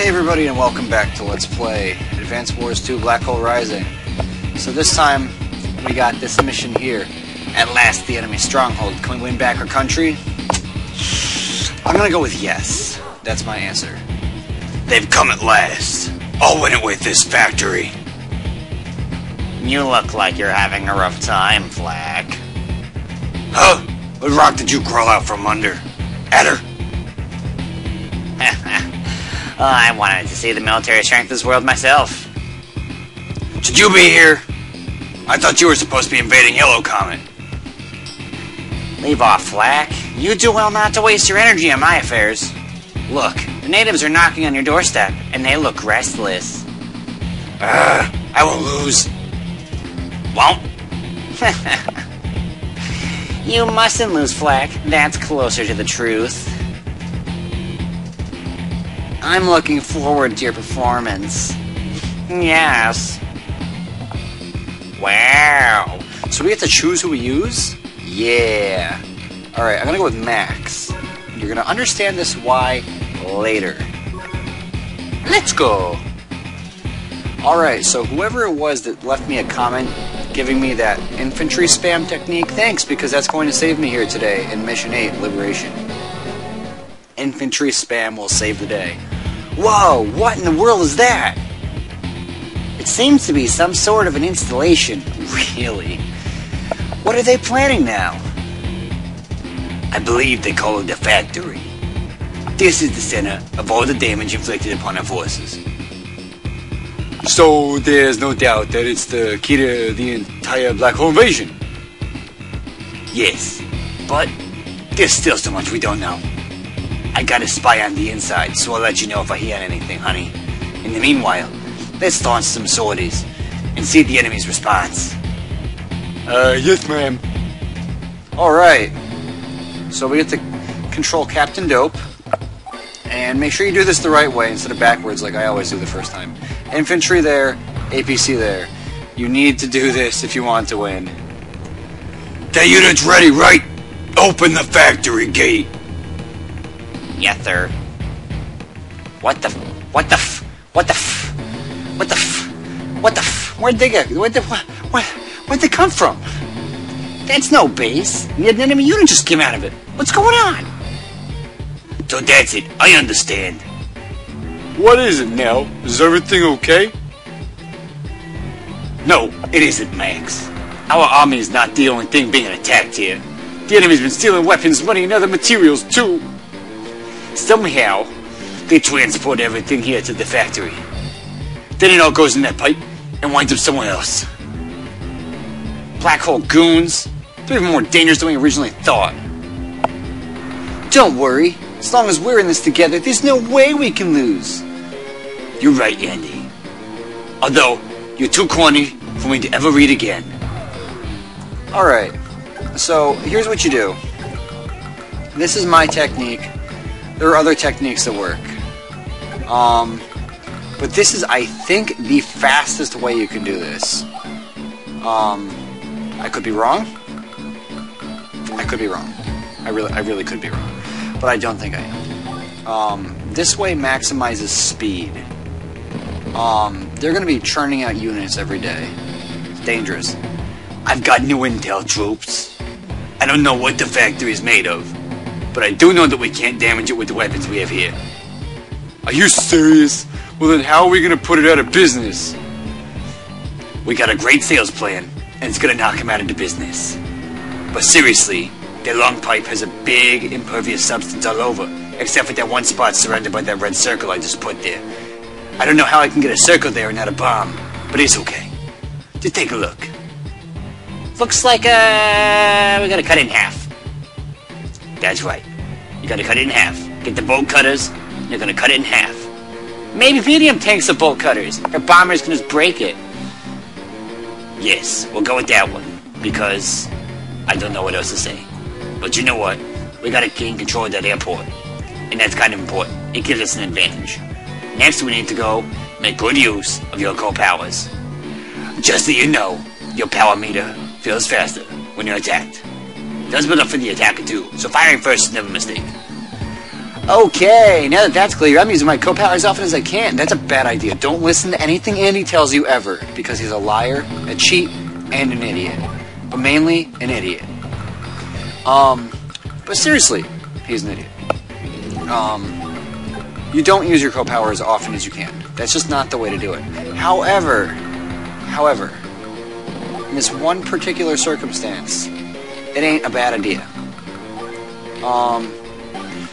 Hey everybody, and welcome back to Let's Play Advance Wars 2 Black Hole Rising. So this time, we got this mission here. At last, the enemy stronghold. Can we win back our country? I'm gonna go with yes. That's my answer. They've come at last. I'll win it with this factory. You look like you're having a rough time, Flag. Huh? What rock did you crawl out from under? Adder? I wanted to see the military strength of this world myself. Should you be here? I thought you were supposed to be invading Yellow Comet. Leave off, Flack. You do well not to waste your energy on my affairs. Look, the natives are knocking on your doorstep, and they look restless. I will lose. Won't? You mustn't lose, Flack. That's closer to the truth. I'm looking forward to your performance. Yes. Wow. So we have to choose who we use? Yeah. Alright, I'm gonna go with Max. You're gonna understand this why later. Let's go! Alright, so whoever it was that left me a comment giving me that infantry spam technique, thanks, because that's going to save me here today in Mission 8, Liberation. Infantry spam will save the day. Whoa, what in the world is that? It seems to be some sort of an installation. Really? What are they planning now? I believe they call it the factory. This is the center of all the damage inflicted upon our forces. So there's no doubt that it's the key to the entire black hole invasion? Yes, but there's still so much we don't know. I got a spy on the inside, so I'll let you know if I hear anything, honey. In the meanwhile, let's launch some sorties and see the enemy's response. Yes, ma'am. Alright. So we get to control Captain Dope. And make sure you do this the right way instead of backwards like I always do the first time. Infantry there, APC there. You need to do this if you want to win. The unit's ready, right? Open the factory gate. Yes, sir. Where'd they come from? That's no base. An enemy unit just came out of it. What's going on? So that's it. I understand. What is it now? Is everything okay? No, it isn't, Max. Our army is not the only thing being attacked here. The enemy's been stealing weapons, money, and other materials, too. Somehow, they transport everything here to the factory. Then it all goes in that pipe and winds up somewhere else. Black hole goons. They're even more dangerous than we originally thought. Don't worry. As long as we're in this together, there's no way we can lose. You're right, Andy. Although, you're too corny for me to ever read again. Alright. So, here's what you do. This is my technique. There are other techniques that work. But this is, I think, the fastest way you can do this. I could be wrong. I could be wrong. I really could be wrong. But I don't think I am. This way maximizes speed. They're gonna be churning out units every day. It's dangerous. I've got new intel, troops. I don't know what the factory is made of, but I do know that we can't damage it with the weapons we have here. Are you serious? Well then how are we gonna put it out of business? We got a great sales plan, and it's gonna knock him out into business. But seriously, their long pipe has a big impervious substance all over, except for that one spot surrounded by that red circle I just put there. I don't know how I can get a circle there and not a bomb, but it's okay. Just take a look. Looks like, we gotta cut it in half. That's right. You gotta cut it in half. Get the bolt cutters, you're gonna cut it in half. Maybe medium tanks are bolt cutters. Our bombers can just break it. Yes, we'll go with that one, because I don't know what else to say. But you know what? We gotta gain control of that airport. And that's kind of important. It gives us an advantage. Next we need to go make good use of your core powers. Just so you know, your power meter feels faster when you're attacked. It does build up for the attacker too, so firing first is never a mistake. Okay, now that that's clear, I'm using my co-power as often as I can. That's a bad idea. Don't listen to anything Andy tells you ever, because he's a liar, a cheat, and an idiot. But mainly, an idiot. But seriously, he's an idiot. You don't use your co-power as often as you can. That's just not the way to do it. However, in this one particular circumstance, it ain't a bad idea.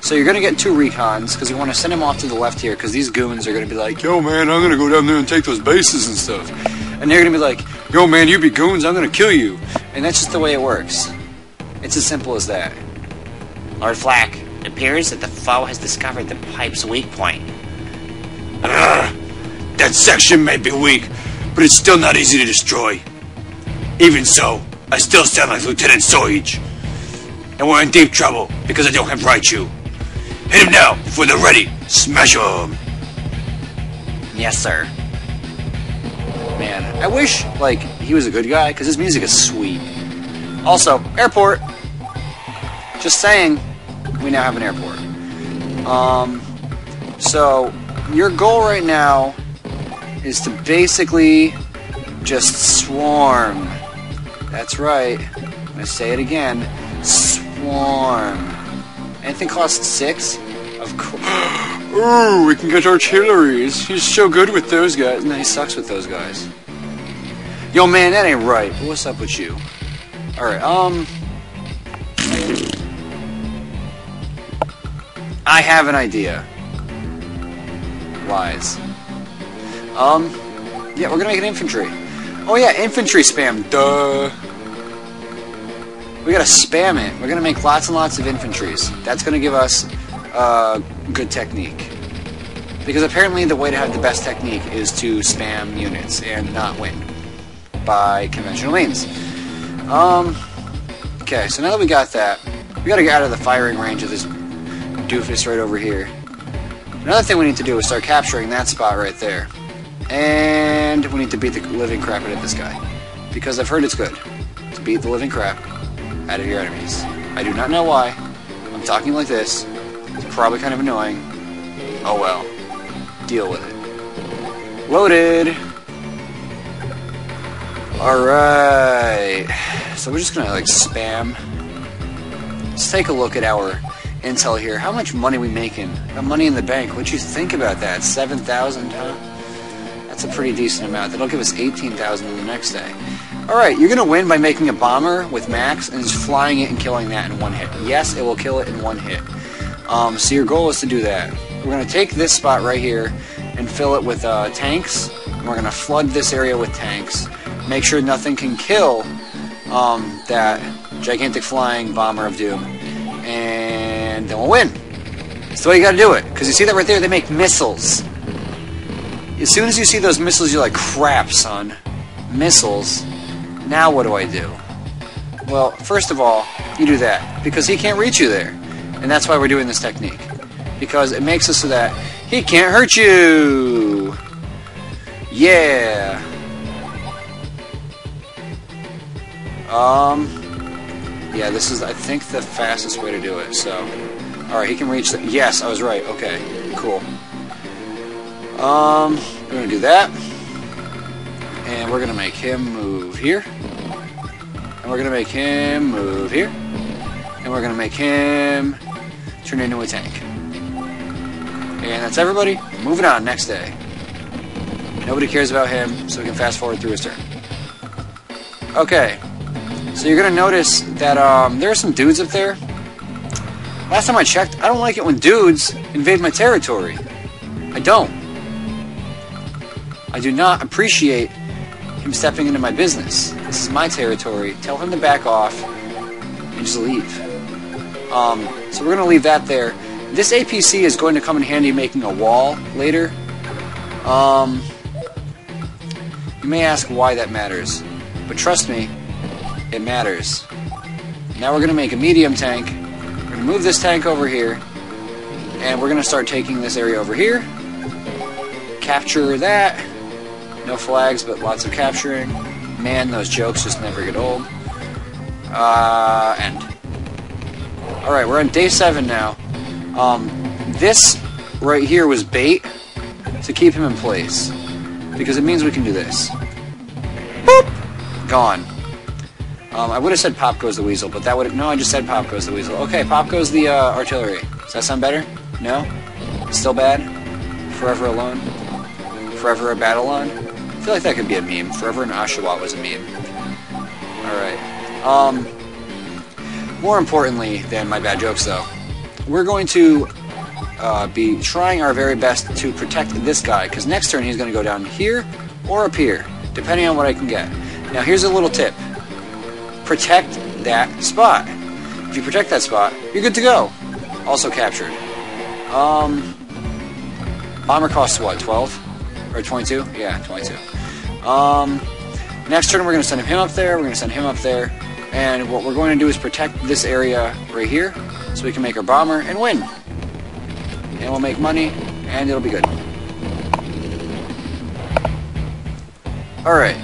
So you're going to get 2 recons, because you want to send them off to the left here, because these goons are going to be like, yo man, I'm going to go down there and take those bases and stuff. And they're going to be like, yo man, you be goons, I'm going to kill you. And that's just the way it works. It's as simple as that. Lord Flack, it appears that the foe has discovered the pipe's weak point. That section may be weak, but it's still not easy to destroy. Even so, I still sound like Lieutenant Soij. And we're in deep trouble because I don't have Raichu. Hit him now before they're ready. Smash him. Yes, sir. Man, I wish, like, he was a good guy, because his music is sweet. Also, airport. Just saying, we now have an airport. So, your goal right now is to basically just swarm. That's right. I'm going to say it again. Swarm. Anything costs 6? Of course. Ooh, we can get artilleries. He's so good with those guys. No, he sucks with those guys. Yo, man, that ain't right. But what's up with you? Alright, I have an idea. Lies. Yeah, we're gonna make an infantry. Oh yeah, infantry spam. Duh. We gotta spam it. We're gonna make lots and lots of infantries. That's gonna give us good technique. Because apparently the way to have the best technique is to spam units and not win by conventional means. Okay, so now that we got that, we gotta get out of the firing range of this doofus right over here. Another thing we need to do is start capturing that spot right there. And we need to beat the living crap out of this guy. Because I've heard it's good to beat the living crap out of your enemies. I do not know why. I'm talking like this. It's probably kind of annoying. Oh well. Deal with it. Loaded! Alright. So we're just gonna like spam. Let's take a look at our intel here. How much money we making? Got money in the bank. What'd you think about that? 7,000, huh? That's a pretty decent amount. That'll give us 18,000 on the next day. Alright, you're gonna win by making a bomber with Max and just flying it and killing that in one hit. Yes, it will kill it in one hit. So your goal is to do that. We're gonna take this spot right here and fill it with tanks. And we're gonna flood this area with tanks. Make sure nothing can kill that gigantic flying bomber of doom. And then we'll win. That's the way you gotta do it. Because you see that right there? They make missiles. As soon as you see those missiles, you're like, crap, son. Missiles? Now what do I do? Well, first of all, you do that. Because he can't reach you there. And that's why we're doing this technique. Because it makes it so that he can't hurt you. Yeah. Yeah, this is, I think, the fastest way to do it, so. Alright, he can reach that. Yes, I was right. Okay, cool. We're gonna do that. And we're gonna make him move here. And we're gonna make him move here. And we're gonna make him turn into a tank. And that's everybody. Moving on, next day. Nobody cares about him, so we can fast forward through his turn. Okay. So you're gonna notice that there are some dudes up there. Last time I checked, I don't like it when dudes invade my territory. I don't. I do not appreciate him stepping into my business. This is my territory. Tell him to back off and just leave. So we're gonna leave that there. This APC is going to come in handy making a wall later. You may ask why that matters, but trust me, it matters. Now we're going to make a medium tank. We're going to move this tank over here. And we're going to start taking this area over here. Capture that. No flags, but lots of capturing. Man, those jokes just never get old. End. Alright, we're on day 7 now. This right here was bait to keep him in place. Because it means we can do this. Boop! Gone. I would have said pop goes the weasel, but that would have... No, I just said pop goes the weasel. Okay, pop goes the artillery. Does that sound better? No? Still bad? Forever alone? Forever a battle on? I feel like that could be a meme. Forever in Oshawa was a meme. Alright. More importantly than my bad jokes, though, we're going to be trying our very best to protect this guy, because next turn he's going to go down here or up here, depending on what I can get. Now, here's a little tip. Protect that spot. If you protect that spot, you're good to go. Also captured. Bomber costs what, 12? Or 22? Yeah, 22. Next turn we're going to send him up there, we're going to send him up there, and what we're going to do is protect this area right here, so we can make our bomber and win. And we'll make money, and it'll be good. Alright.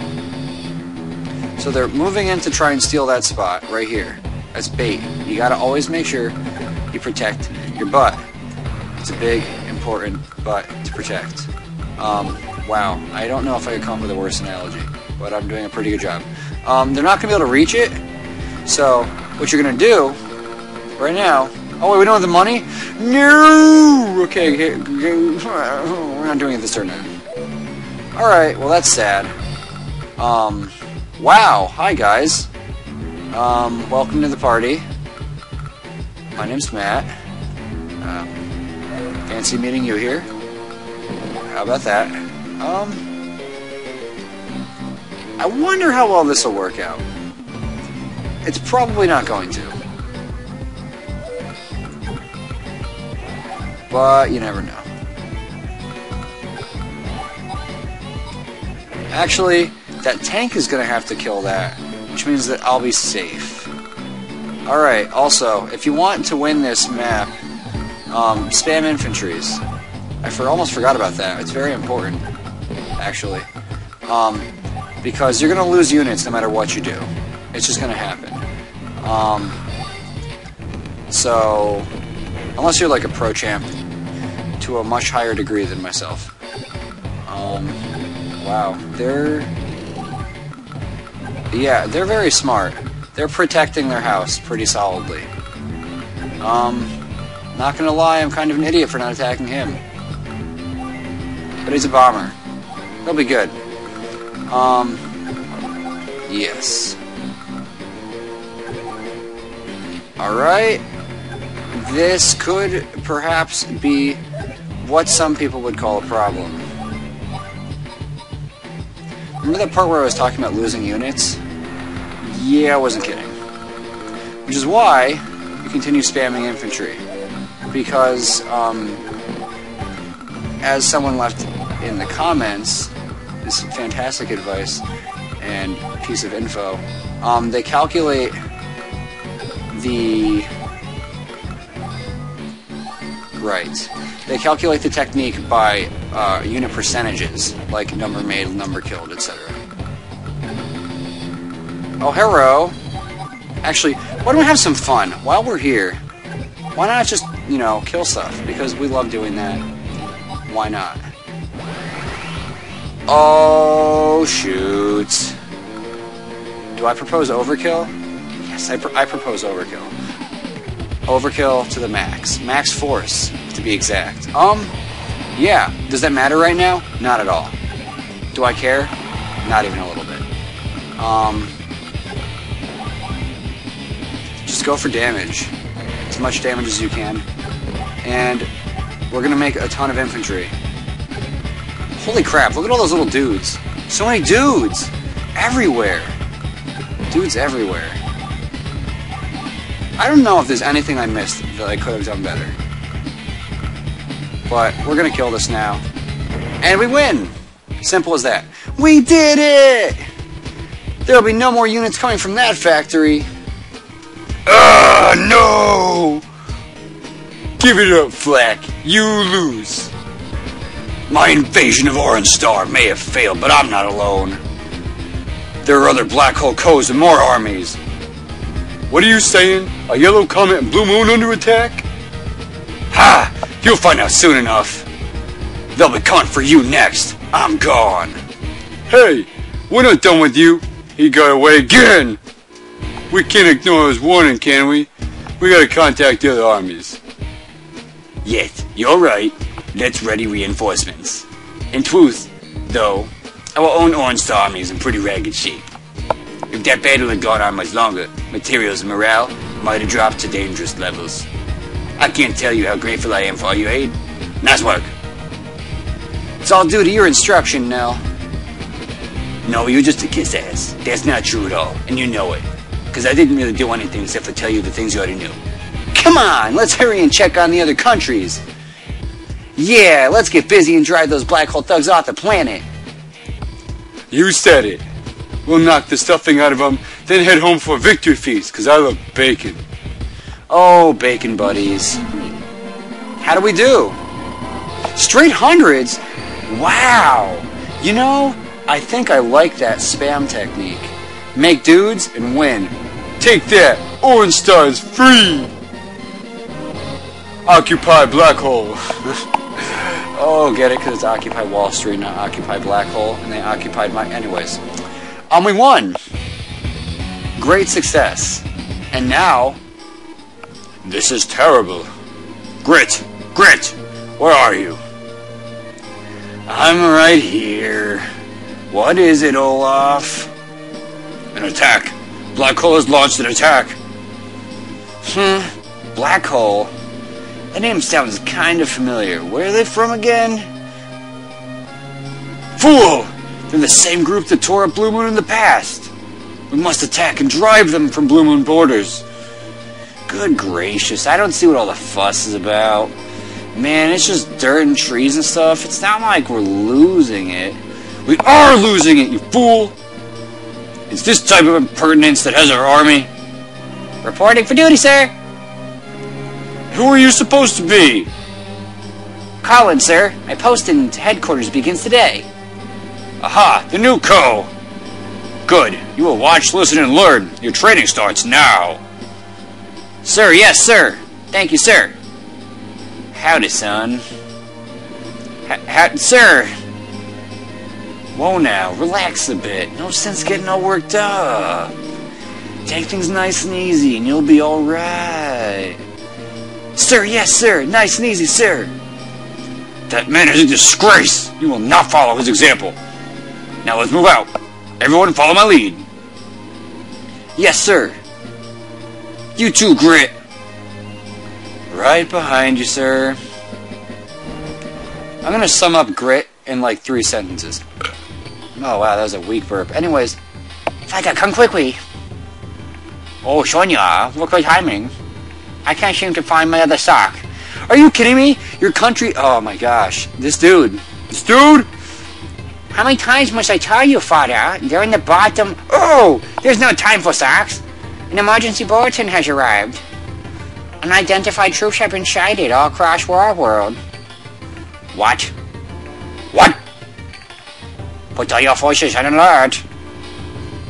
So they're moving in to try and steal that spot right here. That's bait. You gotta always make sure you protect your butt. It's a big, important butt to protect. Wow. I don't know if I could come up with a worse analogy, but I'm doing a pretty good job. They're not gonna be able to reach it, so what you're gonna do right now... Oh, wait, we don't have the money? No! Okay, we're not doing it this turn then. Alright, well that's sad. Wow, hi guys. Welcome to the party. My name's Matt. Fancy meeting you here. How about that? I wonder how well this will work out. It's probably not going to. But you never know. Actually, that tank is going to have to kill that, which means that I'll be safe. Alright, also, if you want to win this map, spam infantries. I almost forgot about that. It's very important, actually. Because you're going to lose units no matter what you do. It's just going to happen. So, unless you're like a pro champ to a much higher degree than myself. Wow, they're very smart. They're protecting their house pretty solidly. Not gonna lie, I'm kind of an idiot for not attacking him. But he's a bomber. He'll be good. Yes. Alright. This could perhaps be what some people would call a problem. Remember that part where I was talking about losing units? Yeah, I wasn't kidding. Which is why you continue spamming infantry. Because, as someone left in the comments, this fantastic advice and piece of info, they calculate the... Right. They calculate the technique by unit percentages, like number made, number killed, etc. Oh, hello. Actually, why don't we have some fun? While we're here, why not just, you know, kill stuff? Because we love doing that. Why not? Oh, shoot. Do I propose overkill? Yes, I propose overkill. Overkill to the max. Max force, to be exact. Yeah. Does that matter right now? Not at all. Do I care? Not even a little bit. Just go for damage. As much damage as you can. And we're gonna make a ton of infantry. Holy crap, look at all those little dudes. So many dudes! Everywhere! Dudes everywhere. I don't know if there's anything I missed that I could have done better. But we're gonna kill this now. And we win! Simple as that. We did it! There'll be no more units coming from that factory. No! Give it up, Flack. You lose. My invasion of Orange Star may have failed, but I'm not alone. There are other Black Hole Codes and more armies. What are you saying? A yellow comet and blue moon under attack? Ha! You'll find out soon enough. They'll be coming for you next. I'm gone. Hey, we're not done with you. He got away again. We can't ignore his warning, can we? We gotta contact the other armies. Yes, you're right. Let's ready reinforcements. In truth, though, our own Orange Star army is in pretty ragged shape. If that battle had gone on much longer, materials and morale might have dropped to dangerous levels. I can't tell you how grateful I am for all your aid. Nice work. It's all due to your instruction, Nell. No, you're just a kiss ass. That's not true at all, and you know it. Because I didn't really do anything except for tell you the things you already knew. Come on, let's hurry and check on the other countries. Yeah, let's get busy and drive those black hole thugs off the planet. You said it. We'll knock the stuffing out of them, then head home for a victory feast, because I love bacon. Oh, bacon buddies. How do we do? Straight hundreds? Wow. You know, I think I like that spam technique. Make dudes and win. Take that! Orange Star is free! Occupy Black Hole. Oh, get it? Because it's Occupy Wall Street, not Occupy Black Hole. And they occupied my... Anyways. We won. Great success. And now... This is terrible. Grit! Grit! Where are you? I'm right here. What is it, Olaf? An attack. Black Hole has launched an attack. Black Hole? That name sounds kind of familiar. Where are they from again? Fool! They're the same group that tore up Blue Moon in the past. We must attack and drive them from Blue Moon borders. Good gracious, I don't see what all the fuss is about. Man, it's just dirt and trees and stuff. It's not like we're losing it. We are losing it, you fool! It's this type of impertinence that has our army. Reporting for duty, sir. Who are you supposed to be? Colin, sir. My post in headquarters begins today. Aha, the new co. Good. You will watch, listen, and learn. Your training starts now. Sir, yes, sir. Thank you, sir. Howdy, son. Sir. Whoa now, relax a bit. No sense getting all worked up. Take things nice and easy and you'll be alright. Sir, yes, sir. Nice and easy, sir. That man is a disgrace. You will not follow his example. Now let's move out. Everyone follow my lead. Yes, sir. You too, Grit. Right behind you, sir. I'm gonna sum up Grit in like 3 sentences. Oh wow, that was a weak burp. Anyways, Fighter, come quickly. Oh, Sonia, what great timing. I can't seem to find my other sock. are you kidding me? Your country... Oh my gosh. This dude. How many times must I tell you, Father? They're in the bottom... Oh! There's no time for socks. An emergency bulletin has arrived. Unidentified troops have been sighted all across our world. What? What? Put all your forces on alert.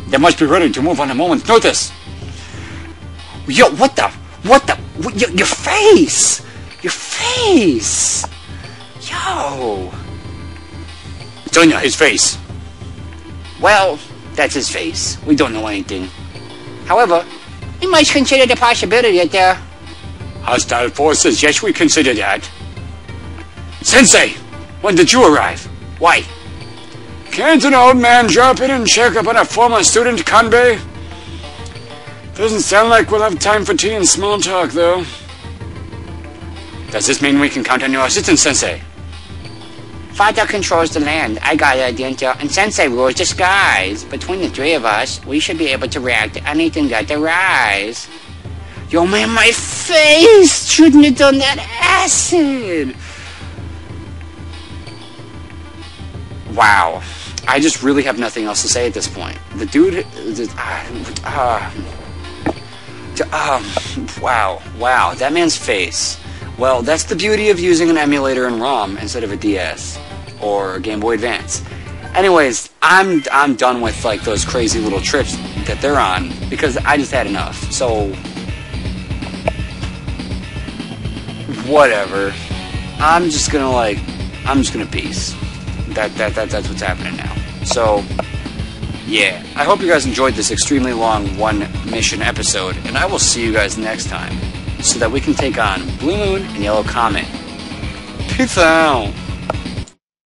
They must be ready to move on a moment's notice. Yo, what the? Your face! Your face! Yo! Sonia, his face. Well, that's his face. We don't know anything. However, we might consider the possibility that there... Hostile forces, yes, we consider that. Sensei, when did you arrive? Why? Can't an old man drop in and check up on a former student, Kanbei? Doesn't sound like we'll have time for tea and small talk, though. Does this mean we can count on your assistance, Sensei? Father controls the land, I got it, and Sensei rules the skies. Between the three of us, we should be able to react to anything that arises. Yo, man, my face! Shouldn't have done that acid! Wow. I just really have nothing else to say at this point. The dude... wow, that man's face. Well, that's the beauty of using an emulator in ROM instead of a DS or a Game Boy Advance. Anyways, I'm done with like those crazy little trips that they're on because I just had enough. So whatever. I'm just gonna peace. That's what's happening now. So, yeah. I hope you guys enjoyed this extremely long one-mission episode, and I will see you guys next time, so that we can take on Blue Moon and Yellow Comet. Peace out!